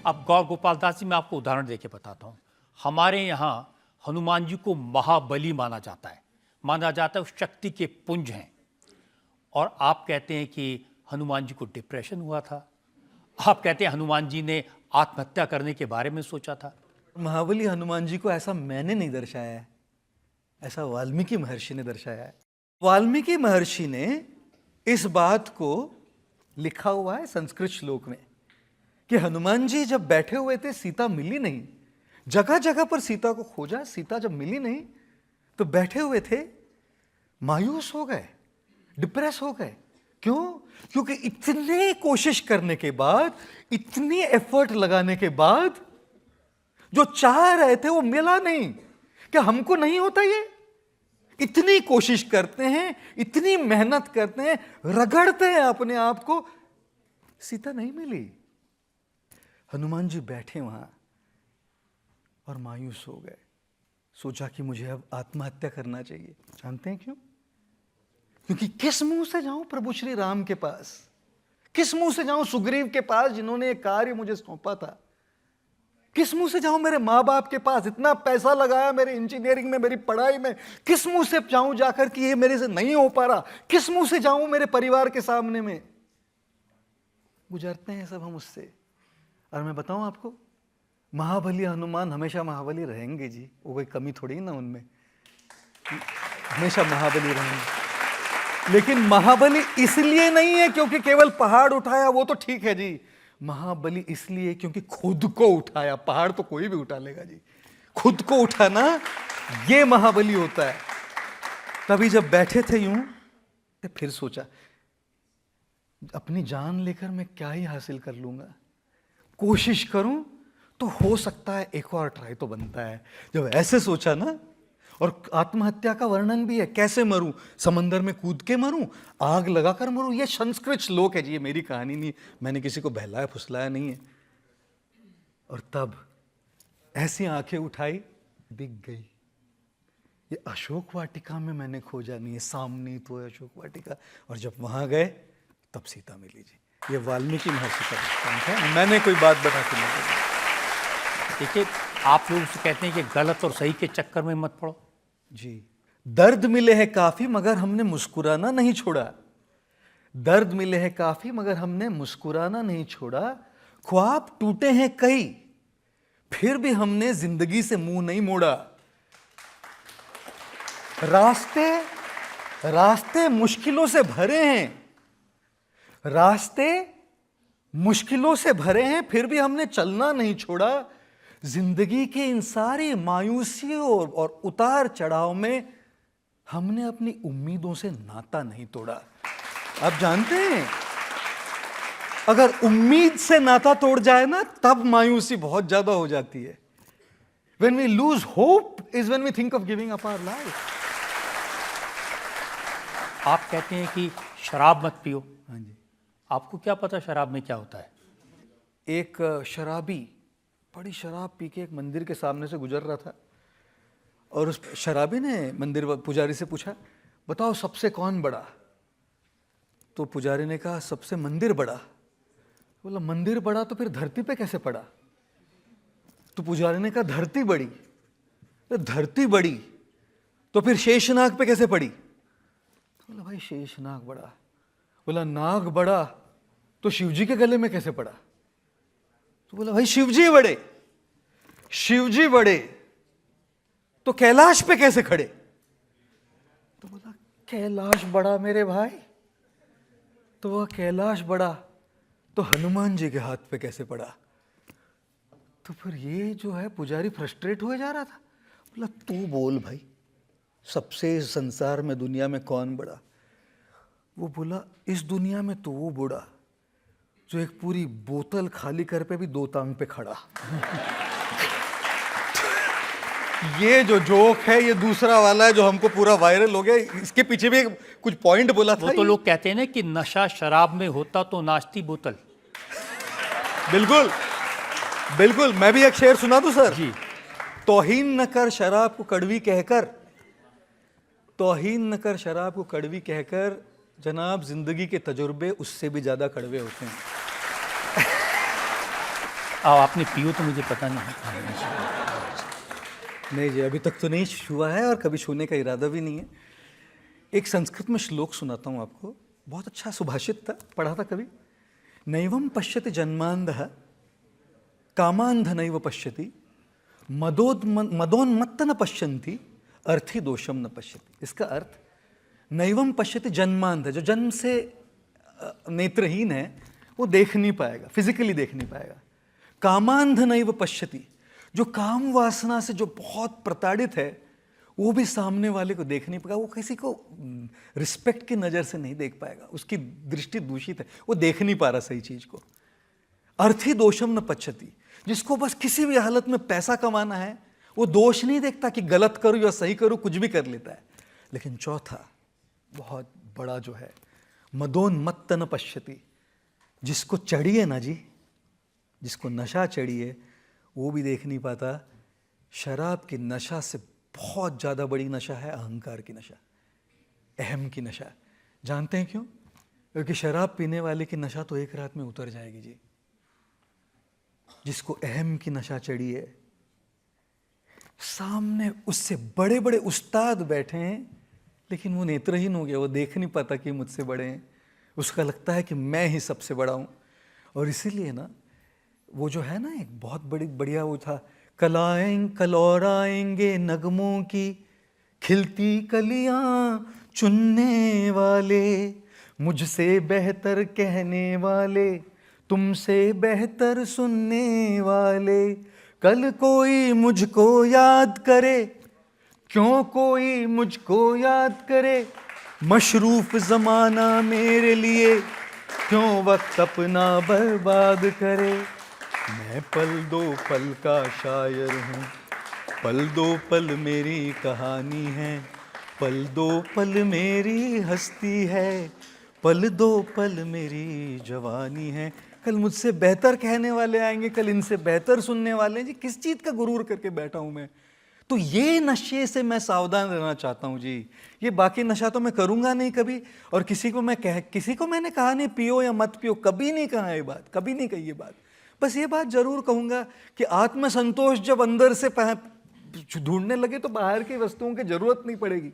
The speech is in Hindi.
अब गौर गोपाल दास जी, मैं आपको उदाहरण देके बताता हूँ। हमारे यहाँ हनुमान जी को महाबली माना जाता है, वो शक्ति के पुंज हैं। और आप कहते हैं कि हनुमान जी को डिप्रेशन हुआ था, आप कहते हैं हनुमान जी ने आत्महत्या करने के बारे में सोचा था। महाबली हनुमान जी को ऐसा मैंने नहीं दर्शाया है, ऐसा वाल्मीकि महर्षि ने दर्शाया है। वाल्मीकि महर्षि ने इस बात को लिखा हुआ है संस्कृत श्लोक में कि हनुमान जी जब बैठे हुए थे, सीता मिली नहीं, जगह जगह पर सीता को खोजा, सीता जब मिली नहीं तो बैठे हुए थे, मायूस हो गए, डिप्रेस हो गए। क्यों? क्योंकि इतने कोशिश करने के बाद, इतनी एफर्ट लगाने के बाद जो चाह रहे थे वो मिला नहीं। क्या हमको नहीं होता ये? इतनी कोशिश करते हैं, इतनी मेहनत करते हैं, रगड़ते हैं अपने आप को, सीता नहीं मिली। हनुमान जी बैठे वहां और मायूस हो गए, सोचा कि मुझे अब आत्महत्या करना चाहिए। जानते हैं क्यों? क्योंकि किस मुंह से जाऊं प्रभु श्री राम के पास, किस मुंह से जाऊं सुग्रीव के पास जिन्होंने एक कार्य मुझे सौंपा था, किस मुंह से जाऊं मेरे माँ बाप के पास, इतना पैसा लगाया मेरे इंजीनियरिंग में, मेरी पढ़ाई में, किस मुंह से जाऊं जाकर कि ये मेरे से नहीं हो पा रहा, किस मुंह से जाऊं मेरे परिवार के सामने में। गुजरते हैं सब हम उससे। और मैं बताऊं आपको, महाबली हनुमान हमेशा महाबली रहेंगे जी, वो कोई कमी थोड़ी ना उनमें, हमेशा महाबली रहेंगे। लेकिन महाबली इसलिए नहीं है क्योंकि केवल पहाड़ उठाया, वो तो ठीक है जी। महाबली इसलिए क्योंकि खुद को उठाया। पहाड़ तो कोई भी उठा लेगा जी, खुद को उठाना ये महाबली होता है। तभी जब बैठे थे यूं, तो फिर सोचा अपनी जान लेकर मैं क्या ही हासिल कर लूंगा, कोशिश करूं तो हो सकता है एक और ट्राई तो बनता है। जब ऐसे सोचा ना, और आत्महत्या का वर्णन भी है, कैसे मरूं, समंदर में कूद के मरूं, आग लगाकर मरूं। ये संस्कृत श्लोक है जी, ये मेरी कहानी नहीं, मैंने किसी को बहलाया फुसलाया नहीं है। और तब ऐसी आंखें उठाई, दिख गई, ये अशोक वाटिका में मैंने खोजा नहीं है, सामने तो है अशोक वाटिका। और जब वहां गए तब सीता मिली जी। ये वाल्मीकि महर्षि का दृष्टांत है, मैंने कोई बात बना के नहीं। देखिए, आप लोग उसे कहते हैं कि गलत और सही के चक्कर में मत पड़ो जी। दर्द मिले हैं काफी मगर हमने मुस्कुराना नहीं छोड़ा, दर्द मिले हैं काफी मगर हमने मुस्कुराना नहीं छोड़ा। ख्वाब टूटे हैं कई फिर भी हमने जिंदगी से मुंह नहीं मोड़ा। रास्ते रास्ते मुश्किलों से भरे हैं, रास्ते मुश्किलों से भरे हैं फिर भी हमने चलना नहीं छोड़ा। जिंदगी के इन सारी मायूसियों और उतार चढ़ाव में हमने अपनी उम्मीदों से नाता नहीं तोड़ा। आप जानते हैं, अगर उम्मीद से नाता तोड़ जाए ना, तब मायूसी बहुत ज्यादा हो जाती है। When we lose hope is when we think of giving up our life. आप कहते हैं कि शराब मत पियो। हाँ जी। आपको क्या पता शराब में क्या होता है? एक शराबी बड़ी शराब पी के एक मंदिर के सामने से गुजर रहा था, और उस शराबी ने मंदिर पुजारी से पूछा, बताओ सबसे कौन बड़ा? तो पुजारी ने कहा सबसे मंदिर बड़ा। बोला मंदिर बड़ा तो फिर धरती पे कैसे पड़ा? तो पुजारी ने कहा धरती बड़ी। तो धरती बड़ी तो फिर शेषनाग पे कैसे पड़ी? बोला भाई शेषनाग बड़ा। बोला नाग बड़ा तो शिवजी के गले में कैसे पड़ा? तो बोला भाई शिवजी बड़े, शिवजी बड़े तो कैलाश पे कैसे खड़े? तो बोला कैलाश बड़ा मेरे भाई, तो वह कैलाश बड़ा तो हनुमान जी के हाथ पे कैसे पड़ा? तो फिर ये जो है पुजारी फ्रस्ट्रेट हुए जा रहा था। बोला तू बोल भाई, सबसे संसार में दुनिया में कौन बड़ा? वो बोला इस दुनिया में तो वो बूढ़ा जो एक पूरी बोतल खाली कर पे भी दो टांग पे खड़ा। ये जो जोक है ये दूसरा वाला है जो हमको पूरा वायरल हो गया, इसके पीछे भी कुछ पॉइंट बोला था। वो तो लोग कहते हैं ना कि नशा शराब में होता तो नाचती बोतल। बिल्कुल बिल्कुल, मैं भी एक शेर सुना दूं सर जी। तौहीन न कर शराब को कड़वी कहकर, तौहीन न कर शराब को कड़वी कहकर, जनाब जिंदगी के तजुर्बे उससे भी ज्यादा कड़वे होते हैं। आपने पियो तो मुझे पता नहीं है। नहीं जी, अभी तक तो नहीं छुआ है और कभी छूने का इरादा भी नहीं है। एक संस्कृत में श्लोक सुनाता हूँ आपको, बहुत अच्छा सुभाषित था, पढ़ा था कभी। नैवं पश्यति जन्मांधः कामांध नैव पश्यति मदोन्मत्त न पश्यन्ति अर्थी दोषम न पश्यति। इसका अर्थ, नैवं पश्यति जन्मांध, जो जन्म से नेत्रहीन है वो देख नहीं पाएगा, फिजिकली देख नहीं पाएगा। कामांध नैव पश्यति, जो काम वासना से जो बहुत प्रताड़ित है वो भी सामने वाले को देख नहीं पाएगा, वो किसी को रिस्पेक्ट की नज़र से नहीं देख पाएगा, उसकी दृष्टि दूषित है, वो देख नहीं पा रहा सही चीज को। अर्थी दोषम न पश्यति, जिसको बस किसी भी हालत में पैसा कमाना है वो दोष नहीं देखता कि गलत करूं या सही करूं, कुछ भी कर लेता है। लेकिन चौथा बहुत बड़ा जो है, मदोन्मत्त न पश्यति, जिसको चढ़ी है ना जी, जिसको नशा चढ़ी है वो भी देख नहीं पाता। शराब की नशा से बहुत ज़्यादा बड़ी नशा है अहंकार की नशा, अहम की नशा। जानते हैं क्यों? क्योंकि शराब पीने वाले की नशा तो एक रात में उतर जाएगी जी। जिसको अहम की नशा चढ़ी है, सामने उससे बड़े बड़े उस्ताद बैठे हैं लेकिन वो नेत्रहीन हो गया, वो देख नहीं पाता कि मुझसे बड़े हैं, उसका लगता है कि मैं ही सबसे बड़ा हूँ। और इसीलिए ना वो जो है ना, एक बहुत बढ़िया वो था, कलौराएंगे नगमों की खिलती कलियां चुनने वाले, मुझसे बेहतर कहने वाले, तुमसे बेहतर सुनने वाले, कल कोई मुझको याद करे, क्यों कोई मुझको याद करे, मशरूफ जमाना मेरे लिए, क्यों वक्त अपना बर्बाद करे। मैं पल दो पल का शायर हूँ, पल दो पल मेरी कहानी है, पल दो पल मेरी हस्ती है, पल दो पल मेरी जवानी है। कल मुझसे बेहतर कहने वाले आएंगे, कल इनसे बेहतर सुनने वाले हैं जी। किस चीज़ का गुरूर करके बैठा हूँ मैं? तो ये नशे से मैं सावधान रहना चाहता हूँ जी। ये बाकी नशा तो मैं करूँगा नहीं कभी, और किसी को मैंने कहा नहीं पियो या मत पियो, कभी नहीं कहा ये बात, कभी नहीं कही ये बात। बस ये बात जरूर कहूँगा कि आत्म संतोष जब अंदर से ढूंढने लगे तो बाहर की वस्तुओं की जरूरत नहीं पड़ेगी।